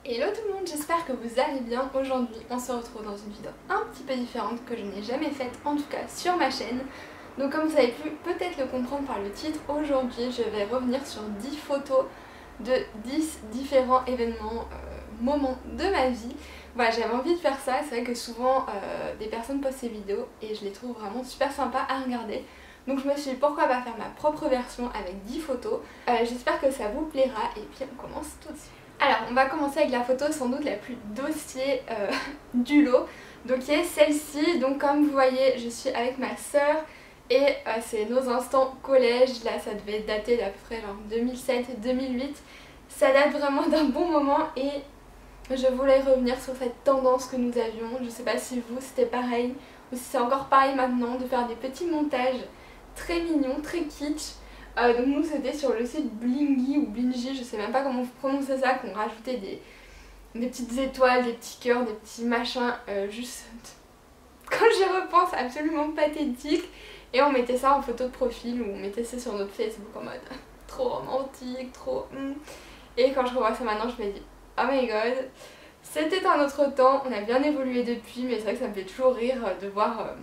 Hello tout le monde, j'espère que vous allez bien. Aujourd'hui on se retrouve dans une vidéo un petit peu différente que je n'ai jamais faite, en tout cas sur ma chaîne. Donc comme vous avez pu peut-être le comprendre par le titre, aujourd'hui je vais revenir sur 10 photos de 10 différents événements, moments de ma vie. Voilà, j'avais envie de faire ça, c'est vrai que souvent des personnes postent ces vidéos et je les trouve vraiment super sympas à regarder. Donc je me suis dit pourquoi pas faire ma propre version avec 10 photos. J'espère que ça vous plaira et puis on commence tout de suite. Alors on va commencer avec la photo sans doute la plus dossier du lot, donc qui est celle-ci. Donc comme vous voyez je suis avec ma soeur et c'est nos instants collège. Là ça devait dater d'à peu près genre 2007-2008. Ça date vraiment d'un bon moment et je voulais revenir sur cette tendance que nous avions. Je sais pas si vous c'était pareil ou si c'est encore pareil maintenant, de faire des petits montages très mignons, très kitsch. Donc nous c'était sur le site Blingy ou Blingy, je sais même pas comment vous prononcez ça, qu'on rajoutait des petites étoiles, des petits cœurs, des petits machins, juste quand j'y repense absolument pathétique. Et on mettait ça en photo de profil ou on mettait ça sur notre Facebook en mode trop romantique, trop... Et quand je revois ça maintenant je me dis oh my god, c'était un autre temps, on a bien évolué depuis, mais c'est vrai que ça me fait toujours rire de voir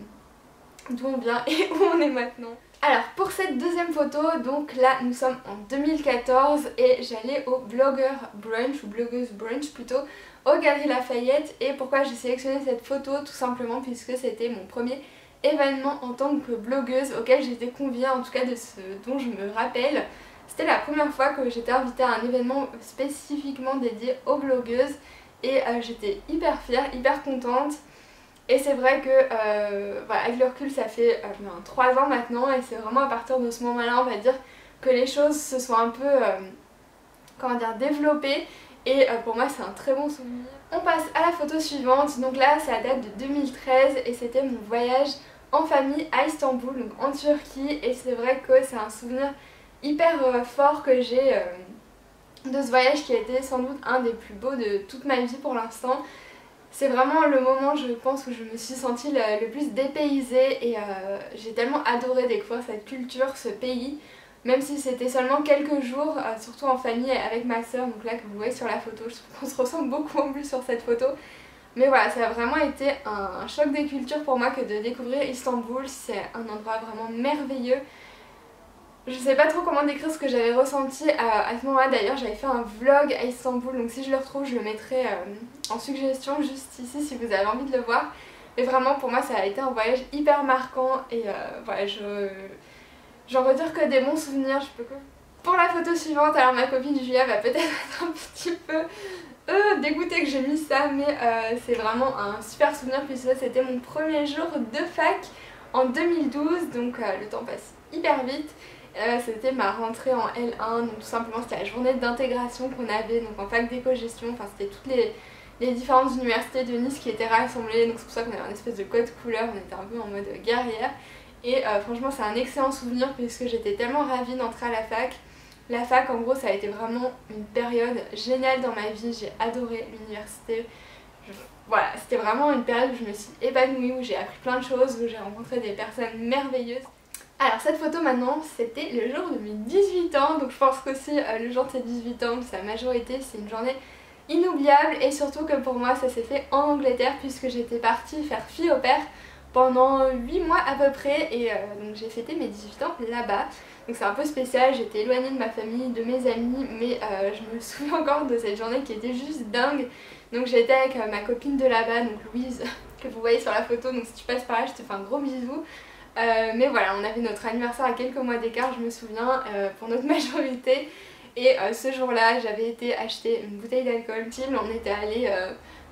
d'où on vient et où on est maintenant. Alors pour cette deuxième photo, donc là nous sommes en 2014 et j'allais au Blogger Brunch, ou Blogueuse Brunch plutôt, aux Galeries Lafayette. Et pourquoi j'ai sélectionné cette photo? Tout simplement puisque c'était mon premier événement en tant que blogueuse auquel j'étais conviée, en tout cas de ce dont je me rappelle. C'était la première fois que j'étais invitée à un événement spécifiquement dédié aux blogueuses et j'étais hyper fière, hyper contente. Et c'est vrai que voilà, avec le recul ça fait 3 ans maintenant et c'est vraiment à partir de ce moment-là on va dire que les choses se sont un peu comment dire, développées et pour moi c'est un très bon souvenir. On passe à la photo suivante, donc là ça date de 2013 et c'était mon voyage en famille à Istanbul, donc en Turquie, et c'est vrai que c'est un souvenir hyper fort que j'ai de ce voyage qui a été sans doute un des plus beaux de toute ma vie pour l'instant. C'est vraiment le moment, je pense, où je me suis sentie le plus dépaysée et j'ai tellement adoré découvrir cette culture, ce pays, même si c'était seulement quelques jours, surtout en famille avec ma soeur, donc là que vous voyez sur la photo, je trouve qu'on se ressemble beaucoup en plus sur cette photo. Mais voilà, ça a vraiment été un choc des cultures pour moi que de découvrir Istanbul. C'est un endroit vraiment merveilleux. Je sais pas trop comment décrire ce que j'avais ressenti à ce moment-là. D'ailleurs j'avais fait un vlog à Istanbul, donc si je le retrouve je le mettrai en suggestion juste ici si vous avez envie de le voir. Mais vraiment pour moi ça a été un voyage hyper marquant et voilà, j'en retire que des bons souvenirs. Je peux que... Pour la photo suivante, alors ma copine Julia va peut-être être un petit peu dégoûtée que j'ai mis ça, mais c'est vraiment un super souvenir puisque c'était mon premier jour de fac en 2012, donc le temps passe hyper vite. C'était ma rentrée en L1, donc tout simplement c'était la journée d'intégration qu'on avait donc en fac d'éco-gestion, enfin c'était toutes les différentes universités de Nice qui étaient rassemblées, donc c'est pour ça qu'on avait un espèce de code couleur, on était un peu en mode guerrière. Et franchement c'est un excellent souvenir puisque j'étais tellement ravie d'entrer à la fac. La fac en gros ça a été vraiment une période géniale dans ma vie, j'ai adoré l'université. Voilà, c'était vraiment une période où je me suis épanouie, où j'ai appris plein de choses, où j'ai rencontré des personnes merveilleuses. Alors cette photo maintenant c'était le jour de mes 18 ans, donc je pense qu'aussi le jour de ces 18 ans, sa majorité, c'est une journée inoubliable. Et surtout que pour moi ça s'est fait en Angleterre puisque j'étais partie faire fille au pair pendant 8 mois à peu près et donc j'ai fêté mes 18 ans là-bas. Donc c'est un peu spécial, j'étais éloignée de ma famille, de mes amis, mais je me souviens encore de cette journée qui était juste dingue. Donc j'étais avec ma copine de là-bas, donc Louise, que vous voyez sur la photo, donc si tu passes par là je te fais un gros bisou. Mais voilà, on avait notre anniversaire à quelques mois d'écart, je me souviens, pour notre majorité. Et ce jour-là, j'avais été acheter une bouteille d'alcool. On était allé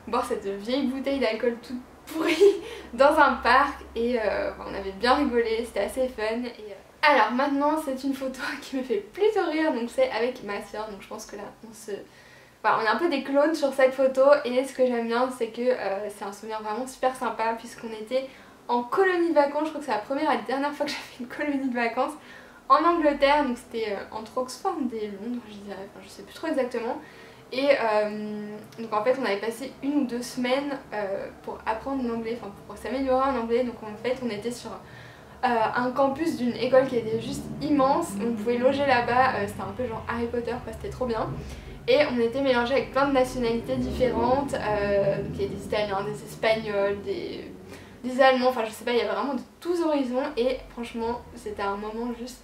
boire cette vieille bouteille d'alcool toute pourrie dans un parc et on avait bien rigolé, c'était assez fun. Alors maintenant, c'est une photo qui me fait plutôt rire, donc c'est avec ma soeur, donc je pense que là, Enfin, on est un peu des clones sur cette photo et ce que j'aime bien, c'est que c'est un souvenir vraiment super sympa puisqu'on était en colonie de vacances. Je crois que c'est la première et la dernière fois que j'ai fait une colonie de vacances en Angleterre, donc c'était entre Oxford et Londres je dirais, enfin je sais plus trop exactement. Et donc en fait on avait passé 1 ou 2 semaines pour apprendre l'anglais, enfin pour s'améliorer en anglais. Donc en fait on était sur un campus d'une école qui était juste immense, on pouvait loger là-bas, c'était un peu genre Harry Potter quoi, c'était trop bien. Et on était mélangés avec plein de nationalités différentes, donc il y a des Italiens, des Espagnols, des Allemands, enfin je sais pas, il y avait vraiment de tous horizons et franchement c'était un moment juste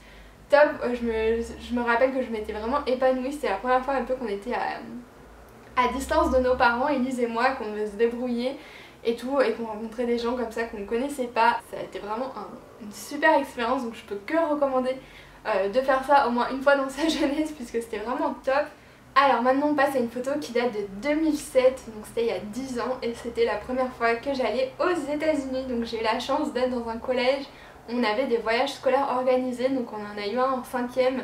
top. Je me rappelle que je m'étais vraiment épanouie, c'était la première fois un peu qu'on était à distance de nos parents, Elise et moi, qu'on devait se débrouiller et tout, et qu'on rencontrait des gens comme ça qu'on ne connaissait pas. Ça a été vraiment une super expérience, donc je peux que recommander de faire ça au moins une fois dans sa jeunesse puisque c'était vraiment top. Alors maintenant on passe à une photo qui date de 2007, donc c'était il y a 10 ans et c'était la première fois que j'allais aux États-Unis. Donc j'ai eu la chance d'être dans un collège où on avait des voyages scolaires organisés, donc on en a eu un en 5e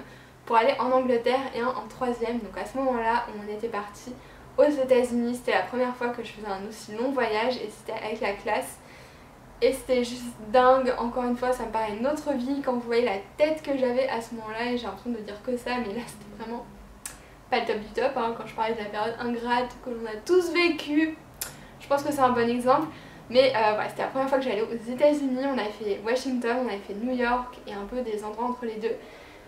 pour aller en Angleterre et un en 3e. Donc à ce moment-là on était parti aux États-Unis, c'était la première fois que je faisais un aussi long voyage et c'était avec la classe. Et c'était juste dingue, encore une fois ça me paraît une autre vie quand vous voyez la tête que j'avais à ce moment-là et j'ai l'impression de dire que ça, mais là c'était vraiment pas le top du top, hein, quand je parlais de la période ingrate que l'on a tous vécu, je pense que c'est un bon exemple. Mais voilà, c'était la première fois que j'allais aux États-Unis, on avait fait Washington, on avait fait New York et un peu des endroits entre les deux.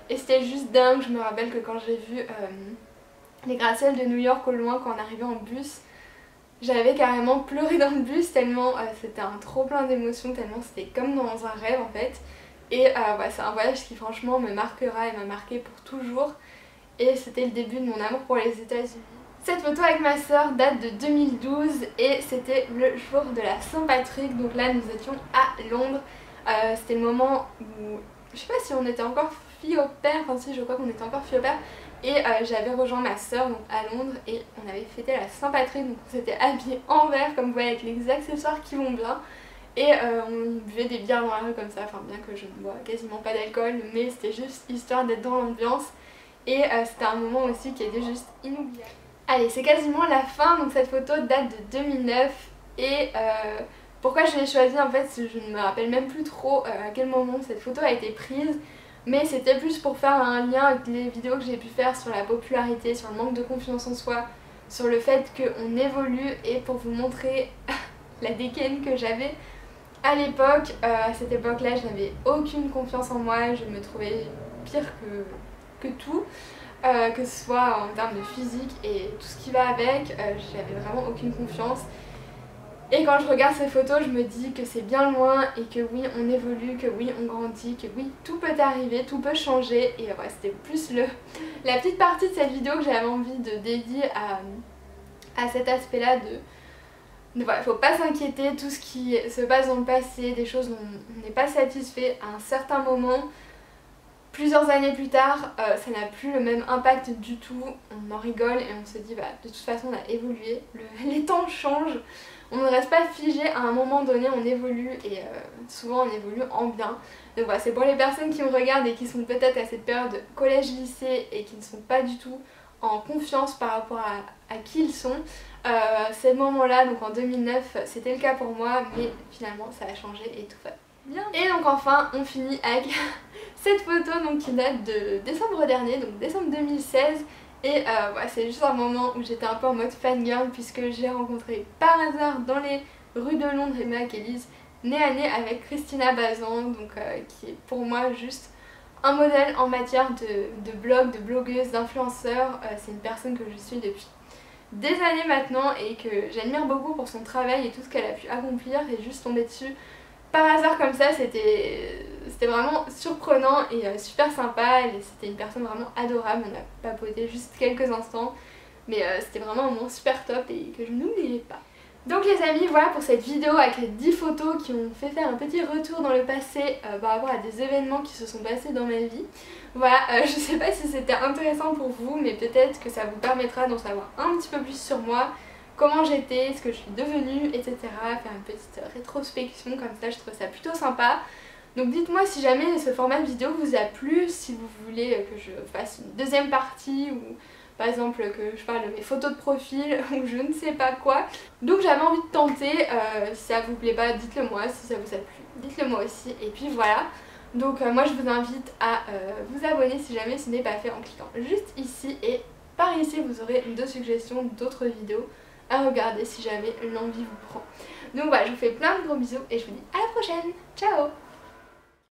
Et c'était juste dingue, je me rappelle que quand j'ai vu les gratte-ciels de New York au loin quand on arrivait en bus, j'avais carrément pleuré dans le bus tellement c'était un trop plein d'émotions, tellement c'était comme dans un rêve en fait. Et voilà, c'est un voyage qui franchement me marquera et m'a marqué pour toujours. Et c'était le début de mon amour pour les États-Unis. Cette photo avec ma soeur date de 2012 et c'était le jour de la Saint-Patrick. Donc là nous étions à Londres. C'était le moment où, je sais pas si on était encore fille au père, enfin si je crois qu'on était encore fille au père. Et j'avais rejoint ma soeur à Londres et on avait fêté la Saint-Patrick. Donc on s'était habillés en vert comme vous voyez avec les accessoires qui vont bien. Et on buvait des bières dans la rue comme ça, enfin bien que je ne bois quasiment pas d'alcool, mais c'était juste histoire d'être dans l'ambiance. Et c'était un moment aussi qui était juste inoubliable. Allez, c'est quasiment la fin, donc cette photo date de 2009 et pourquoi je l'ai choisie en fait, je ne me rappelle même plus trop à quel moment cette photo a été prise, mais c'était plus pour faire un lien avec les vidéos que j'ai pu faire sur la popularité, sur le manque de confiance en soi, sur le fait qu'on évolue et pour vous montrer la dégaine que j'avais à l'époque. À cette époque-là, je n'avais aucune confiance en moi, je me trouvais pire que tout, que ce soit en termes de physique et tout ce qui va avec, j'avais vraiment aucune confiance. Et quand je regarde ces photos, je me dis que c'est bien loin et que oui, on évolue, que oui, on grandit, que oui, tout peut arriver, tout peut changer. Et ouais, c'était plus la petite partie de cette vidéo que j'avais envie de dédier à cet aspect-là de voilà, faut pas s'inquiéter, tout ce qui se passe dans le passé, des choses dont on n'est pas satisfait à un certain moment. Plusieurs années plus tard, ça n'a plus le même impact du tout, on en rigole et on se dit bah de toute façon on a évolué, les temps changent, on ne reste pas figé, à un moment donné on évolue et souvent on évolue en bien. Donc voilà, c'est pour les personnes qui me regardent et qui sont peut-être à cette période collège-lycée et qui ne sont pas du tout en confiance par rapport à qui ils sont. Ces moments-là, donc en 2009, c'était le cas pour moi, mais finalement ça a changé et tout va bien. Et donc enfin on finit avec cette photo donc, qui date de décembre dernier, donc décembre 2016. Et ouais, c'est juste un moment où j'étais un peu en mode fangirl puisque j'ai rencontré par hasard dans les rues de Londres Emma et Elise nez à nez avec Christina Bazan, donc qui est pour moi juste un modèle en matière de blog, de blogueuse, d'influenceur. C'est une personne que je suis depuis des années maintenant et que j'admire beaucoup pour son travail et tout ce qu'elle a pu accomplir, et juste tomber dessus par hasard comme ça, c'était vraiment surprenant et super sympa. C'était une personne vraiment adorable, on a papoté juste quelques instants, mais c'était vraiment un moment super top et que je n'oublierai pas. Donc les amis, voilà pour cette vidéo avec les 10 photos qui ont fait faire un petit retour dans le passé par rapport à des événements qui se sont passés dans ma vie. Voilà, je sais pas si c'était intéressant pour vous, mais peut-être que ça vous permettra d'en savoir un petit peu plus sur moi, comment j'étais, ce que je suis devenue, etc. Faire une petite rétrospection comme ça, je trouve ça plutôt sympa. Donc dites-moi si jamais ce format de vidéo vous a plu, si vous voulez que je fasse une deuxième partie ou par exemple que je parle de mes photos de profil ou je ne sais pas quoi. Donc j'avais envie de tenter, si ça vous plaît pas dites-le moi, si ça vous a plu dites-le moi aussi, et puis voilà. Donc moi je vous invite à vous abonner si jamais ce n'est pas fait en cliquant juste ici, et par ici vous aurez deux suggestions d'autres vidéos à regarder si jamais l'envie vous prend. Donc voilà, je vous fais plein de gros bisous et je vous dis à la prochaine, ciao!